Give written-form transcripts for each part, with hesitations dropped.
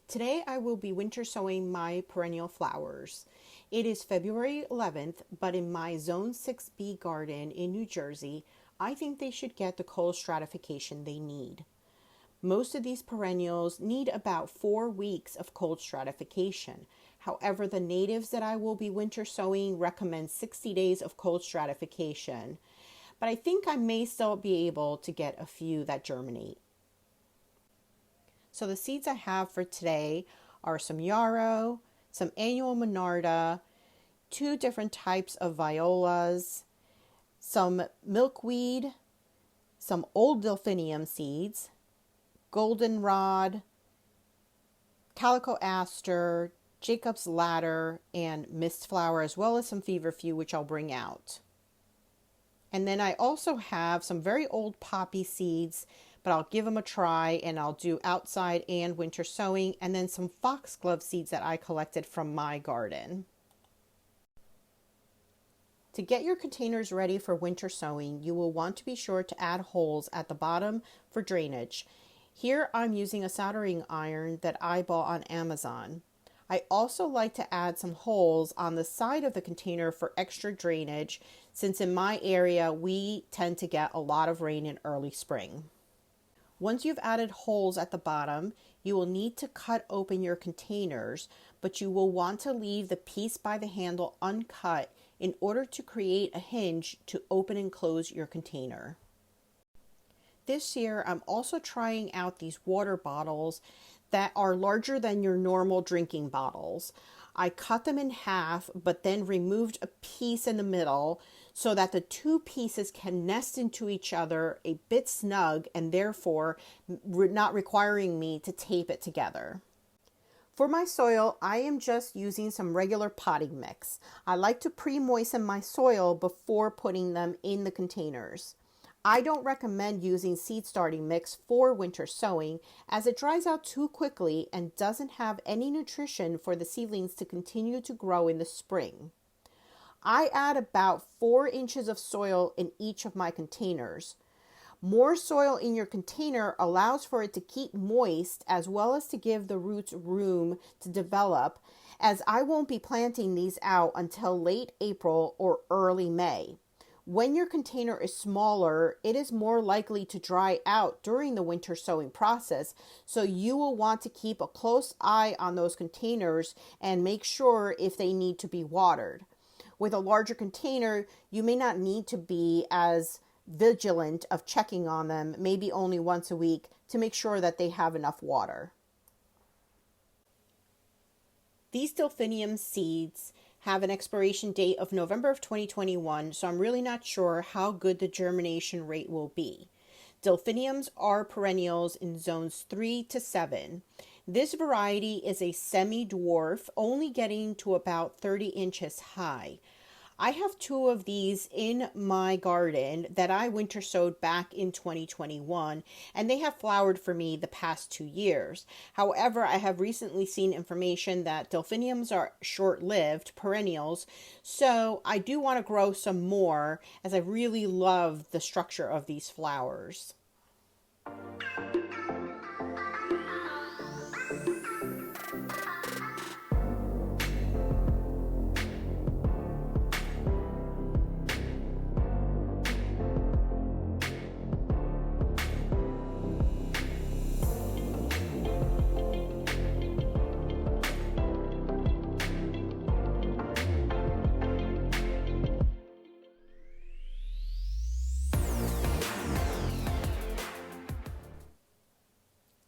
Today I will be winter sowing my perennial flowers. It is February 11th, but in my Zone 6B garden in New Jersey, I think they should get the cold stratification they need. Most of these perennials need about 4 weeks of cold stratification. However, the natives that I will be winter sowing recommend 60 days of cold stratification. But I think I may still be able to get a few that germinate. So the seeds I have for today are some Yarrow, some annual Monarda, 2 different types of Violas, some Milkweed, some old Delphinium seeds, Goldenrod, Calico Aster, Jacob's Ladder, and Mistflower, as well as some Feverfew, which I'll bring out. And then I also have some very old poppy seeds, but I'll give them a try, and I'll do outside and winter sowing, and then some Foxglove seeds that I collected from my garden. To get your containers ready for winter sowing, you will want to be sure to add holes at the bottom for drainage. Here I'm using a soldering iron that I bought on Amazon. I also like to add some holes on the side of the container for extra drainage, since in my area we tend to get a lot of rain in early spring. Once you've added holes at the bottom, you will need to cut open your containers, but you will want to leave the piece by the handle uncut in order to create a hinge to open and close your container. This year, I'm also trying out these water bottles that are larger than your normal drinking bottles. I cut them in half, but then removed a piece in the middle so that the 2 pieces can nest into each other a bit snug, and therefore not requiring me to tape it together. For my soil, I am just using some regular potting mix. I like to pre-moisten my soil before putting them in the containers. I don't recommend using seed starting mix for winter sowing, as it dries out too quickly and doesn't have any nutrition for the seedlings to continue to grow in the spring. I add about 4 inches of soil in each of my containers. More soil in your container allows for it to keep moist, as well as to give the roots room to develop, as I won't be planting these out until late April or early May. When your container is smaller, it is more likely to dry out during the winter sowing process, so you will want to keep a close eye on those containers and make sure if they need to be watered. With a larger container, you may not need to be as vigilant of checking on them, maybe only once a week, to make sure that they have enough water. These Delphinium seeds have an expiration date of November of 2021, so I'm really not sure how good the germination rate will be. Delphiniums are perennials in zones 3 to 7. This variety is a semi-dwarf, only getting to about 30 inches high. I have 2 of these in my garden that I winter sowed back in 2021, and they have flowered for me the past 2 years. However, I have recently seen information that Delphiniums are short-lived perennials, so I do want to grow some more, as I really love the structure of these flowers.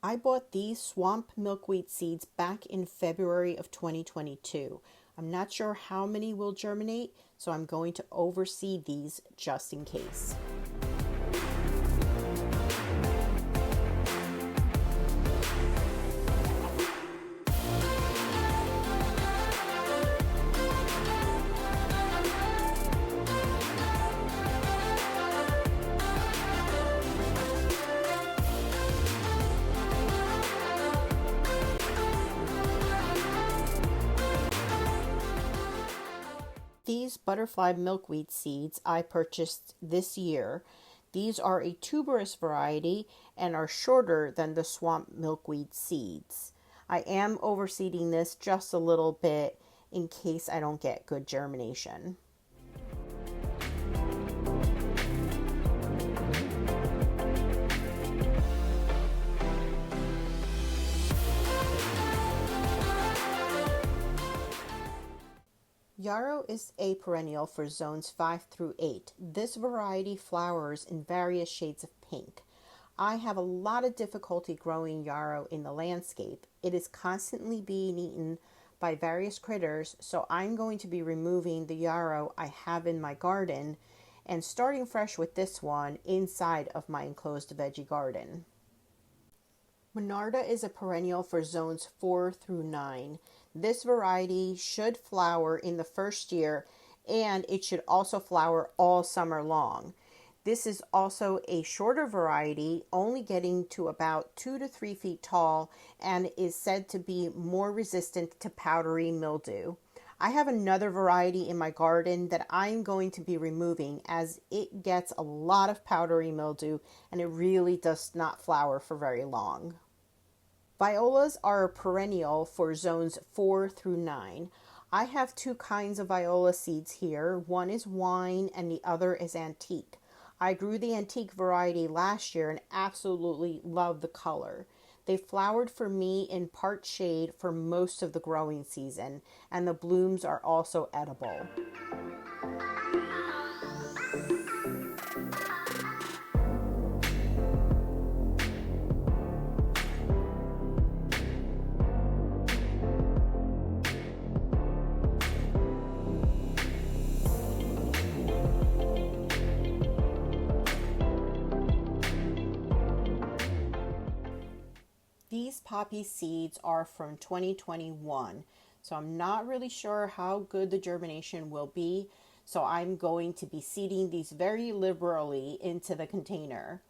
I bought these swamp milkweed seeds back in February of 2022. I'm not sure how many will germinate, so I'm going to overseed these just in case. These butterfly milkweed seeds I purchased this year. These are a tuberous variety and are shorter than the swamp milkweed seeds. I am overseeding this just a little bit in case I don't get good germination. Yarrow is a perennial for zones 5 through 8. This variety flowers in various shades of pink. I have a lot of difficulty growing yarrow in the landscape. It is constantly being eaten by various critters, so I'm going to be removing the yarrow I have in my garden and starting fresh with this one inside of my enclosed veggie garden. Monarda is a perennial for zones 4 through 9. This variety should flower in the first year, and it should also flower all summer long. This is also a shorter variety, only getting to about 2 to 3 feet tall, and is said to be more resistant to powdery mildew. I have another variety in my garden that I'm going to be removing as it gets a lot of powdery mildew and it really does not flower for very long. Violas are a perennial for zones 4 through 9. I have two kinds of viola seeds here. One is wine and the other is antique. I grew the antique variety last year and absolutely love the color. They flowered for me in part shade for most of the growing season, and the blooms are also edible. These poppy seeds are from 2021, so I'm not really sure how good the germination will be, so I'm going to be seeding these very liberally into the container.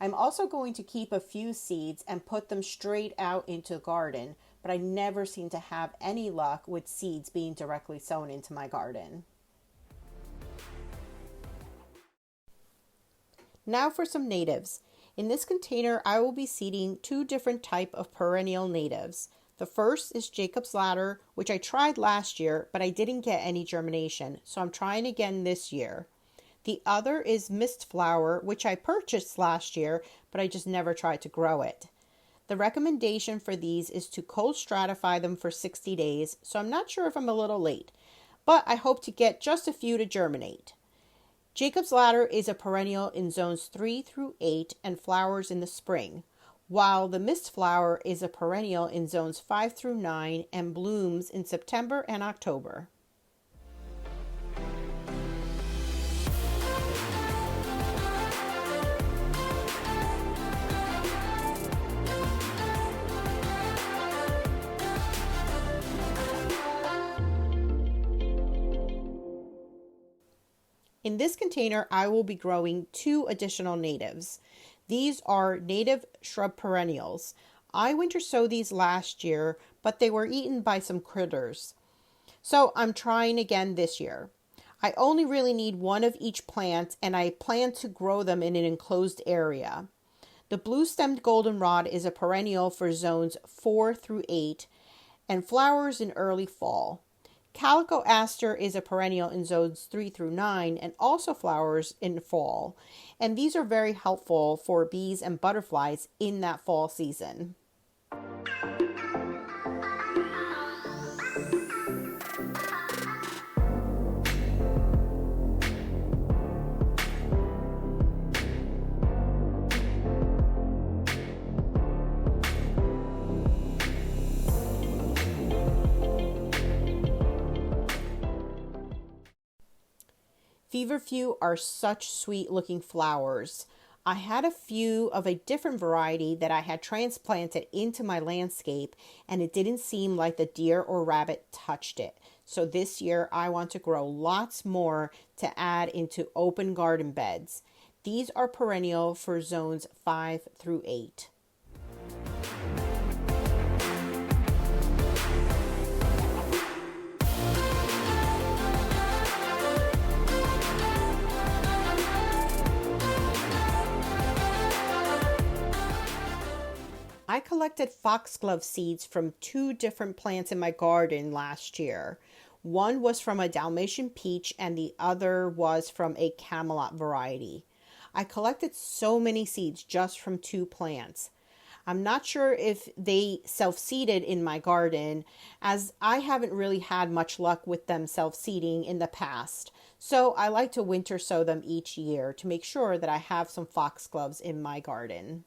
I'm also going to keep a few seeds and put them straight out into the garden, but I never seem to have any luck with seeds being directly sown into my garden. Now for some natives. In this container, I will be seeding two different types of perennial natives. The first is Jacob's Ladder, which I tried last year, but I didn't get any germination, so I'm trying again this year. The other is Mistflower, which I purchased last year, but I just never tried to grow it. The recommendation for these is to cold stratify them for 60 days, so I'm not sure if I'm a little late, but I hope to get just a few to germinate. Jacob's Ladder is a perennial in zones 3 through 8 and flowers in the spring, while the Mistflower is a perennial in zones 5 through 9 and blooms in September and October. In this container, I will be growing two additional natives. These are native shrub perennials. I winter sowed these last year, but they were eaten by some critters. So I'm trying again this year. I only really need one of each plant, and I plan to grow them in an enclosed area. The blue-stemmed goldenrod is a perennial for zones 4 through 8 and flowers in early fall. Calico Aster is a perennial in zones 3 through 9 and also flowers in fall. And these are very helpful for bees and butterflies in that fall season. Feverfew are such sweet looking flowers. I had a few of a different variety that I had transplanted into my landscape, and it didn't seem like the deer or rabbit touched it. So this year I want to grow lots more to add into open garden beds. These are perennial for zones 5 through 8. I collected foxglove seeds from 2 different plants in my garden last year. One was from a Dalmatian peach and the other was from a Camelot variety. I collected so many seeds just from 2 plants. I'm not sure if they self-seeded in my garden, as I haven't really had much luck with them self-seeding in the past. So I like to winter sow them each year to make sure that I have some foxgloves in my garden.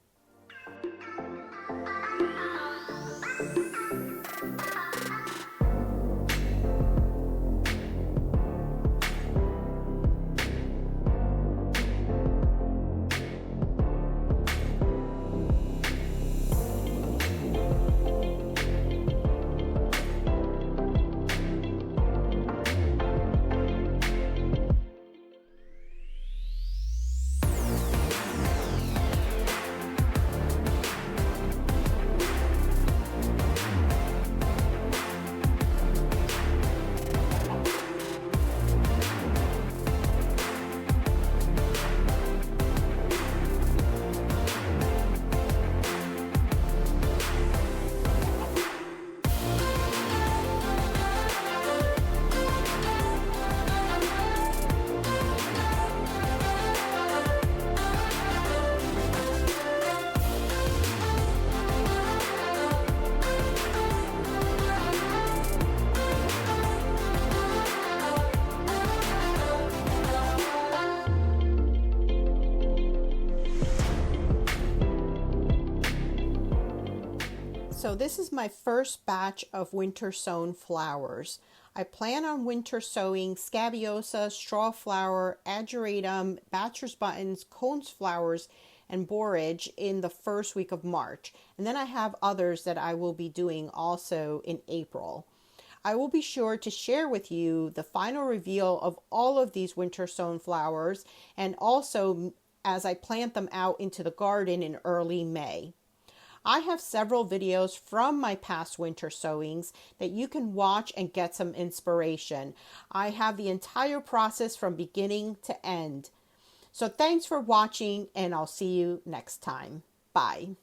So this is my first batch of winter sown flowers. I plan on winter sowing Scabiosa, Strawflower, Ageratum, Bachelor's Buttons, Cones flowers, and Borage in the first week of March. And then I have others that I will be doing also in April. I will be sure to share with you the final reveal of all of these winter sown flowers and also as I plant them out into the garden in early May. I have several videos from my past winter sowings that you can watch and get some inspiration. I have the entire process from beginning to end. So thanks for watching and I'll see you next time. Bye.